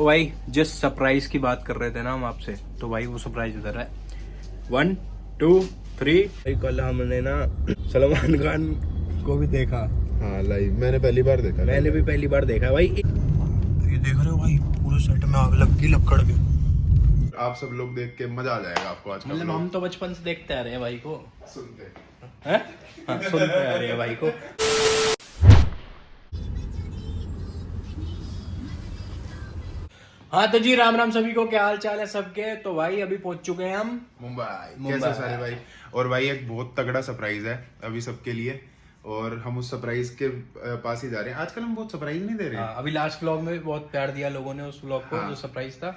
भाई जिस सरप्राइज की बात कर रहे थे ना हम आपसे, तो भाई वो सरप्राइज इधर है। 1 2 3। भाई कल हमने ना सलमान खान को भी देखा। हाँ लाइव मैंने पहली बार देखा। मैंने भी पहली बार देखा भाई। ये देख रहे हो भाई, पूरे सेट में आग लग गई लक्कड़ के। आप सब लोग देख के मजा आ जाएगा आपको आज का मतलब vlog। हम तो बचपन से देखते आ रहे हैं भाई को। सुनते हैं? हाँ, सुनते आ रहे हैं भाई को। हाँ तो जी राम राम सभी को, क्या हाल चाल है सबके। तो भाई अभी पहुंच चुके हैं हम मुंबई। कैसे सारे भाई। और भाई एक बहुत तगड़ा सरप्राइज है अभी सबके लिए, और हम उस सरप्राइज के पास ही जा रहे हैं। आजकल हम बहुत सरप्राइज नहीं दे रहे हैं। हाँ, अभी लास्ट व्लॉग में भी बहुत प्यार दिया लोगों ने उस व्लॉग को, हाँ। जो सरप्राइज था।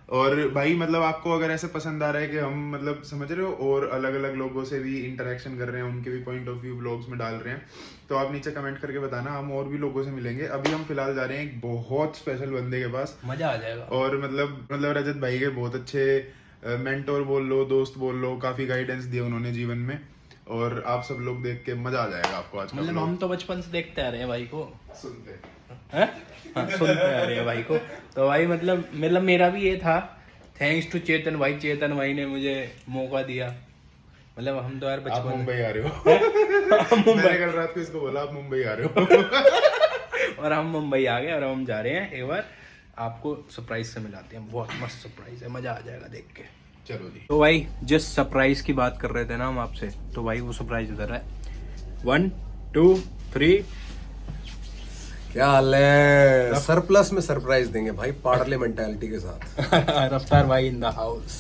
और भाई मतलब आपको अगर ऐसे पसंद आ रहा है कि हम मतलब समझ रहे हो और अलग अलग लोगों से भी इंटरेक्शन कर रहे हैं, उनके भी पॉइंट ऑफ व्यू व्लॉग्स में डाल रहे हैं, तो आप नीचे कमेंट करके बताना, हम और भी लोगों से मिलेंगे। अभी हम फिलहाल जा रहे हैं एक बहुत स्पेशल बंदे के पास, मजा आ जाएगा। और मतलब रजत भाई के बहुत अच्छे मेंटोर बोल लो, दोस्त बोल लो, काफी गाइडेंस दिया उन्होंने जीवन में, और आप सब लोग देख के मजा आ जाएगा आपको आज का मतलब vlog। हम तो बचपन से देखते आ रहे हैं भाई को। सुनते हैं? हाँ, सुनते आ रहे हैं भाई को। तो भाई मतलब मेरा भी ये था, थैंक्स टू चेतन भाई ने मुझे मौका दिया। मतलब हम तो यार आप बचपन मुंबई आ रहे हो। मैंने कल रात को इसको बोला आप मुंबई आ रहे हो। और हम मुंबई आ गए, और हम जा रहे हैं एक बार आपको सरप्राइज से मिलाते हैं। बहुत मस्त सरप्राइज है, मजा आ जाएगा देख के। चलो जी। तो भाई जिस सरप्राइज की बात कर रहे थे ना हम आपसे, तो भाई वो सरप्राइज इधर है। 1 2 3। क्या हाल है। सरप्लस में सरप्राइज देंगे भाई, पार्ले मेंटालिटी के साथ। रफ्तार भाई इन द हाउस।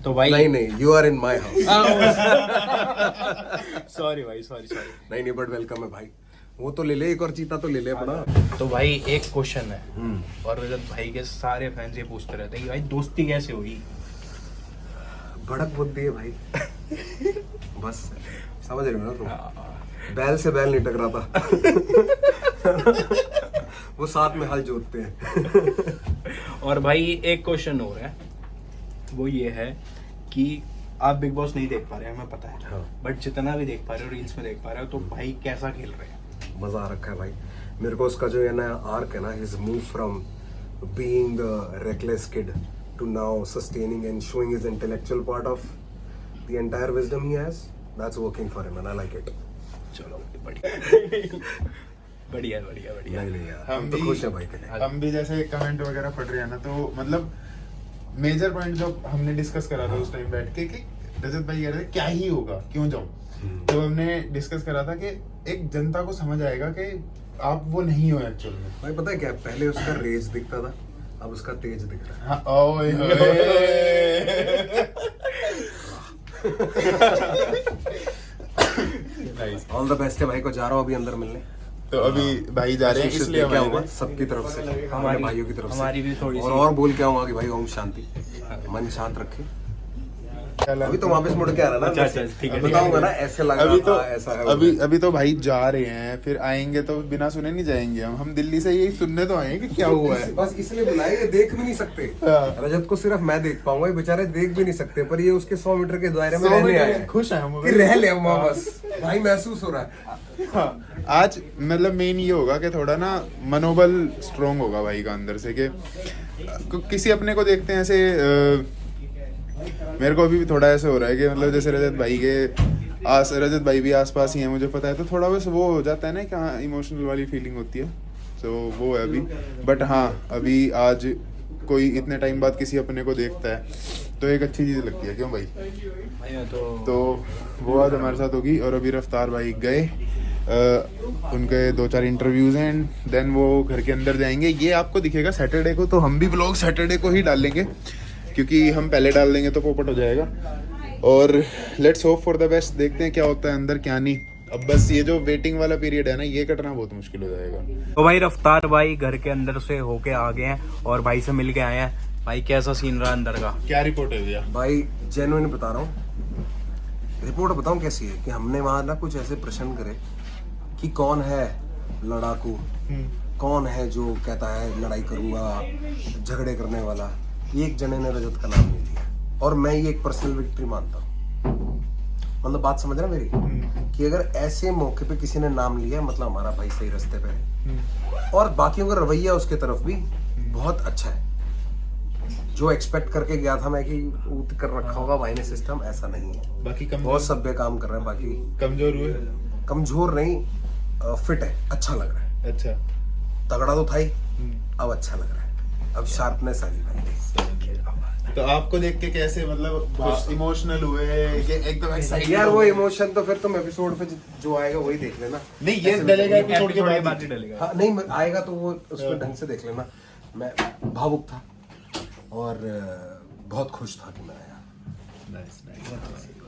तो भाई नहीं you are in my house. Sorry भाई, सॉरी। नहीं बट वेलकम है भाई। वो तो ले ले, एक और चीता तो ले ले अपना। तो भाई एक क्वेश्चन है, और रजत भाई के सारे फैंस ये पूछते रहते हैं कि भाई दोस्ती कैसे हुई। भड़क बुद्धि है भाई। बस समझ रहे हो ना तुम। बैल से बैल नहीं टकरा था। वो साथ में हल जोतते हैं। और भाई एक क्वेश्चन और है, वो ये है कि आप बिग बॉस नहीं देख पा रहे हैं, हमें पता है। हाँ। बट जितना भी देख पा रहे हो, रील्स में देख पा रहे हो, तो भाई कैसा खेल रहे हैं। मजा आ रखा है भाई मेरे को। उसका जो है ना आर्क है ना, his move from being the reckless kid to now sustaining and showing his intellectual part of the entire wisdom he has, that's working for him and I like it. चलो बढ़िया। बढ़िया। नहीं यार, हम तो भी- खुश हैं भाई के लिए। हम भी जैसे कमेंट वगैरह पढ़ रहे हैं ना, तो मतलब मेजर पॉइंट जो हमने डिस्कस करा था उस टाइम बैठ के, कि रजत भाई कह रहे थे क्या ही होगा, क्यों जाऊं। तो हमने डिस्कस करा था कि एक जनता को समझ आएगा कि आप वो नहीं हो एक्चुअल में। भाई पता है क्या, पहले उसका रेज दिखता था, अब उसका तेज दिख रहा है। हाँ, ओए ऑल द बेस्ट है भाई को, जा रहा हूँ अभी अंदर मिलने। तो अभी भाई जा रहे हैं, wishes इसलिए लेके हमारे आऊंगा सबकी तरफ से, हमारे भाइयों की तरफ से। हमारी भी थोड़ी सी। और बोल के आऊंगा कि भाई ओम शांति, मन शांत रखे। अभी तो वापस मुड़ के आ रहा ना। अच्छा, ठीक है। बताऊंगा ना, ऐसे लग अभी रहा तो था, ऐसा है। अभी तो भाई जा रहे हैं, फिर आएंगे तो बिना सुने नहीं जाएंगे। हम दिल्ली से यही सुनने तो आए हैं कि क्या हुआ है। बस इसलिए बुलाए, ये देख भी नहीं सकते। हाँ। रजत को सिर्फ मैं देख पाऊंगा, ये बेचारे देख भी नहीं सकते, पर ये उसके 100 मीटर के दायरे में 100 रहने मीटर आए हैं। खुश हैं हम। कि रह ले वहाँ बस। भाई महसूस हो रहा है। हाँ, आज मतलब मेन ये होगा कि थोड़ा ना मनोबल स्ट्रोंग होगा भाई का अंदर से, कि किसी अपने को देखते हैं ऐसे। मेरे को अभी भी थोड़ा ऐसे हो रहा है कि मतलब जैसे रजत भाई भी आसपास ही है, मुझे पता है, तो थोड़ा बस वो हो जाता है ना कि हाँ इमोशनल वाली फीलिंग होती है, तो वो है अभी। बट हाँ, अभी आज कोई इतने टाइम बाद किसी अपने को देखता है तो एक अच्छी चीज़ लगती है, क्यों भाई। तो वो आज हमारे साथ होगी। और अभी रफ्तार भाई गए, उनके 2-4 इंटरव्यूज हैं, देन वो घर के अंदर जाएंगे। ये आपको दिखेगा सैटरडे को, तो हम भी व्लॉग सैटरडे को ही डालेंगे, क्योंकि हम पहले डाल देंगे तो पोपट हो जाएगा। और let's hope for the best, देखते हैं क्या होता है अंदर क्या नहीं। अब बस ये जो वेटिंग वाला पीरियड है ना, ये कटना बहुत मुश्किल हो जाएगा। तो भाई रफ्तार भाई घर के अंदर से होके आ गए हैं, और भाई से मिल के आए हैं। भाई कैसा सीन रहा अंदर का। क्या रिपोर्ट है भैया। भाई जेन्युइन बता रहा हूँ, रिपोर्ट बताऊँ कैसी है, कि हमने वहाँ ना कुछ ऐसे प्रश्न करे कि कौन है लड़ाकू, कौन है जो कहता है लड़ाई करूंगा, झगड़े करने वाला। एक जने ने रजत का नाम नहीं लिया, और मैं ये एक पर्सनल विक्ट्री मानता हूँ। मतलब बात समझ रहा मेरी, कि अगर ऐसे मौके पे किसी ने नाम लिया, मतलब हमारा भाई सही रास्ते पे है, और बाकियों का रवैया उसके तरफ भी बहुत अच्छा है। जो एक्सपेक्ट करके गया था मैं कि ऊट कर रखा होगा भाई ने सिस्टम, ऐसा नहीं है। बाकी बहुत सभ्य काम कर रहे हैं। बाकी कमजोर हुए? कमजोर नहीं, फिट है, अच्छा लग रहा है। अच्छा, तगड़ा तो था ही, अब अच्छा लग रहा है, अब शार्पनेस आ गई भाई। तो आपको देख के कैसे मतलब इमोशनल हुए कि एकदम एक्साइटेड? यार वो इमोशन तो फिर तुम एपिसोड पे जो आएगा वही देख लेना। नहीं, ये डलेगा एपिसोड के बाद बात ही डलेगा। हाँ नहीं, आएगा तो वो उसमें ढंग से देख लेना। मैं भावुक था और बहुत खुश था कि मैं आया।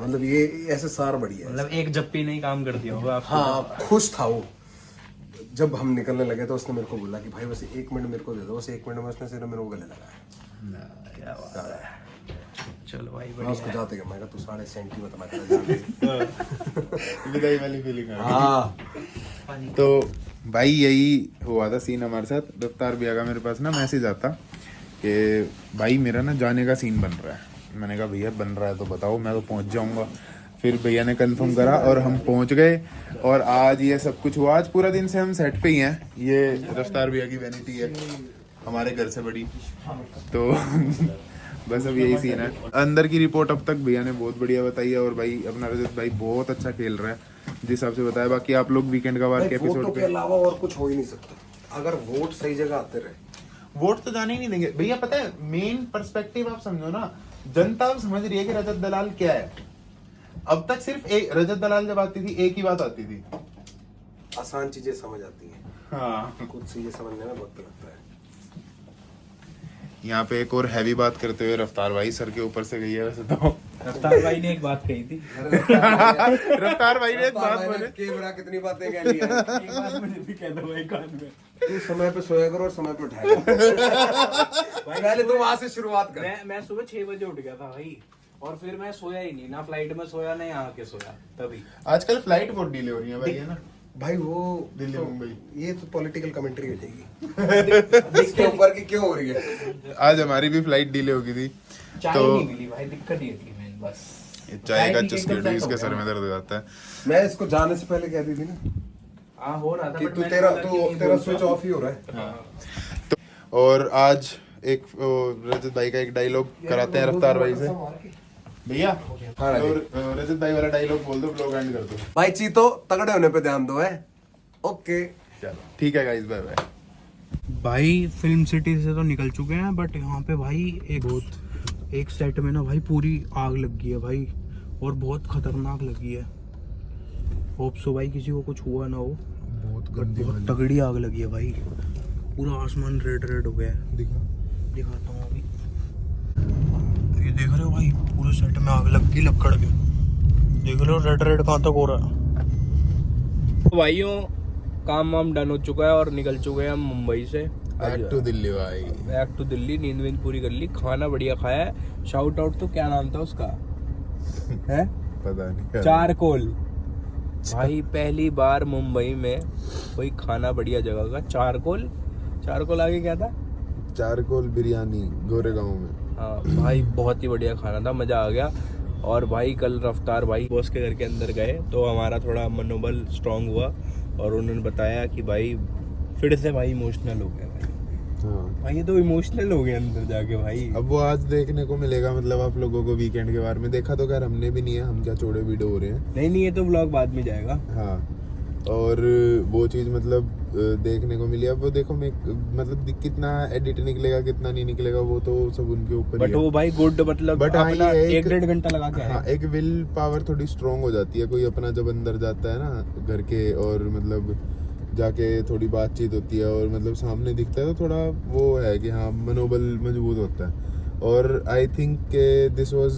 मतलब ये ऐसे सार बढ़िया है। मतलब एक जप्पी नहीं काम कर दिया होगा आपको। हाँ, खुश था वो। जब हम निकलने लगे तो उसने मेरे को बोला कि भाई बस 1 मिनट मेरे को दे दो। बस 1 मिनट में उसने सिर्फ मेरे को गले लगाया। चलो भाई मैं उसको जाते गया, मैं कहा तू 3.5 सेंटी मत ना कर। विदाई वाली फीलिंग आ हाँ, गई। तो भाई यही हुआ था सीन हमारे साथ। रफ्तार भैया का मेरे पास ना मैसेज आता कि भाई मेरा ना जाने का सीन बन रहा है। मैंने कहा भैया बन रहा है तो बताओ, मैं तो पहुंच जाऊंगा। फिर भैया ने कंफर्म करा और हम पहुंच गए और आज ये सब कुछ हुआ। आज पूरा दिन से हम सेट पे ही हैं। ये रफ्तार भैया की वैनिटी है हमारे घर से बड़ी। तो बस अब यही सीन है। अंदर की रिपोर्ट अब तक भैया ने बहुत बढ़िया बताई है और भाई अपना रजत भाई बहुत अच्छा खेल रहा है जिस हिसाब से बताया। बाकी आप लोग वीकेंड का वार के वोटों एपिसोड के पे अलावा और कुछ हो ही नहीं सकता। अगर वोट सही जगह आते रहे, वोट तो जाने ही नहीं देंगे भैया। पता है मेन पर्सपेक्टिव आप समझो ना, जनता अब समझ रही है कि रजत दलाल क्या है। अब तक सिर्फ एक रजत दलाल जब आती थी एक ही बात आती थी, आसान चीजें समझ आती हैं। हाँ। कुछ चीजें समझने में वक्त लगता है। यहाँ पे एक और हैवी बात करते हुए रफ्तार भाई सर के ऊपर से गई है वैसे तो। रफ्तार भाई ने एक बात कही थी। रफ्तार भाई ने एक बात बोली। कैमरा कितनी बातें कह ली है। एक बात मुझे भी कह दो भाई कान में। तू समय पे सोया करो और समय पे उठाया करो। पहले तू वहां से शुरुआत कर। मैं सुबह 6 बजे उठ गया था भाई और फिर मैं सोया ही नहीं, ना फ्लाइट में सोया ना यहाँ के सोया। तभी आजकल फ्लाइट बहुत डिले हो रही है भाई, है ना? भाई वो दिल्ली तो, मुंबई ये तो पॉलिटिकल कमेंट्री हो जाएगी इसके ऊपर की क्यों हो रही है। आज हमारी भी फ्लाइट डिले हो गई थी। चाय तो नहीं मिली भाई, दिक्कत ये थी मेन बस। ये चाय का पी के चस्के एकदम set इसके हो सर गया। में दर्द हो जाता है। मैं इसको जाने से पहले कह दी थी ना हाँ हो रहा था कि but तू मैंने तेरा बोला कि नहीं तेरा बोलता। स्विच ऑफ ही हो रहा है। हाँ। और आज एक रजत भाई का एक डायलॉग कराते हैं रफ्तार भाई से। भैया हाँ, और रजत भाई वाला डायलॉग बोल दो, ब्लॉग एंड कर दो। भाई चीतो तगड़े होने पे ध्यान दो है। ओके चलो ठीक है गाइस, बाय बाय। भाई फिल्म सिटी से तो निकल चुके हैं बट यहाँ पे भाई एक सेट में ना भाई पूरी आग लग गई है भाई, और बहुत खतरनाक लगी है। होप सो भाई किसी को कुछ हुआ ना हो, बहुत तगड़ी आग लगी है भाई। पूरा आसमान रेड हो गया है। दिखाता हूँ अभी, ये देख रहे हो भाई पूरे सेट में आग लग गई लकड़ के। देख रहे हो रेड कहाँ तक हो रहा है। तो भाइयों काम वाम डन हो चुका है और निकल चुके हैं हम मुंबई से। बैक टू दिल्ली भाई, बैक टू दिल्ली। नींद वींद पूरी कर ली, खाना बढ़िया खाया है। शाउट आउट तो क्या नाम था उसका है, पता नहीं। चारकोल। भाई पहली बार मुंबई में कोई खाना बढ़िया जगह का। चारकोल आगे क्या था? चारकोल बिरयानी गोरेगांव में। हाँ भाई बहुत ही बढ़िया खाना था, मजा आ गया। और भाई कल रफ्तार भाई बॉस के घर के अंदर गए तो हमारा थोड़ा मनोबल स्ट्रांग हुआ और उन्होंने बताया कि भाई फिर से भाई इमोशनल हो गया भाई। हाँ। भाई ये तो इमोशनल हो गए अंदर जाके भाई। अब वो आज देखने को मिलेगा, मतलब आप लोगों को वीकेंड के बारे में। देखा तो खैर हमने भी नहीं है, हम क्या चौड़े वीडियो हो रहे हैं। नहीं ये तो व्लॉग बाद में जाएगा। हाँ, और वो चीज़ मतलब देखने को मिली। अब वो देखो मैं मतलब कितना एडिट निकलेगा कितना नहीं निकलेगा वो तो सब उनके ऊपर ही बट है। वो भाई गुड मतलब But हाँ, अपना ये 1-1.5 घंटा लगा के हाँ, आए। एक विल पावर थोड़ी स्ट्रांग हो जाती है। कोई अपना जब अंदर जाता है ना घर के और मतलब जाके थोड़ी बातचीत होती है और मतलब सामने दिखता है तो थोड़ा वो है कि हाँ मनोबल मजबूत होता है। और I think this was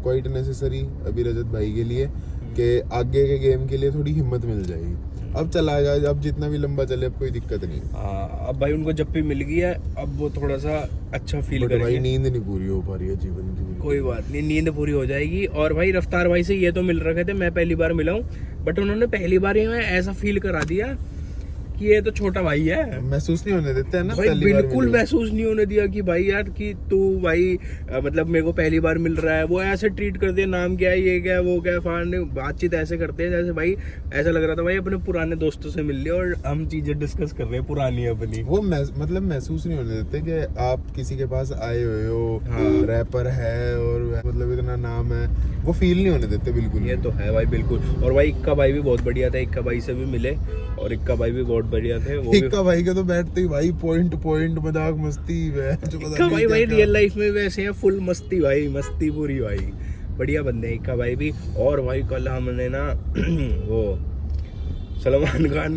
quite necessary अभी रजत भाई के लिए कि आगे के गेम के लिए थोड़ी हिम्मत मिल जाएगी। अब चला जाए, अब जितना भी लंबा चले अब कोई दिक्कत नहीं। हाँ अब भाई उनको जब भी मिल गई है अब वो थोड़ा सा अच्छा फील बट भाई करेंगे। नींद नहीं पूरी हो पा रही है जीवन की। कोई बात नहीं, नींद पूरी हो जाएगी। और भाई रफ्तार भाई से ये तो मिल रखे थे, मैं पहली बार मिला हूँ बट उन्होंने पहली बार ही में ऐसा फील करा दिया कि ये तो छोटा भाई है। महसूस नहीं होने देते हैं ना भाई पहली बार बिल्कुल मिले। महसूस नहीं होने दिया कि भाई यार कि तू भाई मतलब मेरे को पहली बार मिल रहा है। वो ऐसे ट्रीट कर दिया, नाम क्या है, ये क्या है, वो क्या है, फाड़ने बातचीत ऐसे करते हैं जैसे भाई ऐसा लग रहा था भाई अपने पुराने दोस्तों से मिल लिया और हम चीजें डिस्कस कर रहे हैं पुरानी अपनी। वो मतलब महसूस नहीं होने देते कि आप किसी के पास आए हुए हो, हाँ। रैपर है और मतलब इतना नाम है, वो फील नहीं होने देते बिल्कुल। ये तो है भाई बिल्कुल। और भाई इक्का भाई भी बहुत बढ़िया था, इक्का भाई से भी मिले और इक्का भाई भी बहुत बढ़िया थे। वो भी इक्का भाई के तो बैठते ही भाई पॉइंट मजाक मस्ती जो पता इक्का नहीं भाई क्या- रियल क्या। लाइफ में वैसे हैं, फुल मस्ती भाई, मस्ती पूरी भाई, बढ़िया बंदे हैं इक्का भाई भी। और भाई कल हमने ना वो सलमान खान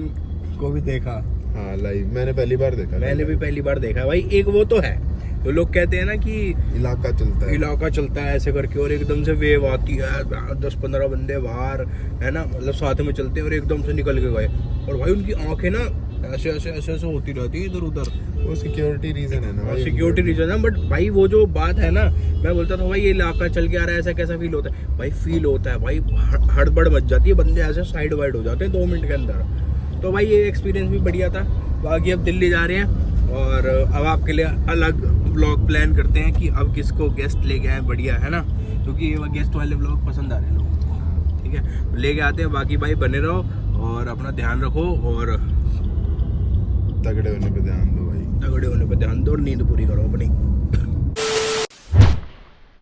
को भी देखा। हाँ लाइव मैंने पहली बार देखा। मैंने भी पहली बार देखा भाई। एक वो तो है तो लोग कहते हैं ना कि इलाका चलता है। इलाका चलता है ऐसे करके और एकदम से वेव आती है, 10-15 बंदे बाहर है ना, मतलब साथ में चलते हैं और एकदम से निकल के गए। और भाई उनकी आंखें ना ऐसे ऐसे ऐसे ऐसे होती रहती है इधर उधर। वो सिक्योरिटी रीजन है ना भाई। सिक्योरिटी रीजन है। बट भाई वो जो बात है ना, मैं बोलता था भाई ये इलाका चल के आ रहा है, ऐसा कैसा फील होता है भाई? फील होता है भाई, हड़बड़ मच जाती है, बंदे ऐसे साइड वाइड हो जाते हैं 2 मिनट के अंदर। तो भाई ये एक्सपीरियंस भी बढ़िया था। बाकी अब दिल्ली जा रहे हैं और अब आपके लिए अलग ब्लॉग प्लान करते हैं कि अब किसको गेस्ट लेके आए, बढ़िया है ना, क्योंकि वो गेस्ट वाले ब्लॉग पसंद आ रहे हैं लोगों को। ठीक है, लेके आते हैं। बाकी भाई बने रहो और अपना ध्यान रखो और तगड़े होने पे ध्यान दो भाई। तगड़े होने पर ध्यान दो और नींद पूरी करो अपनी।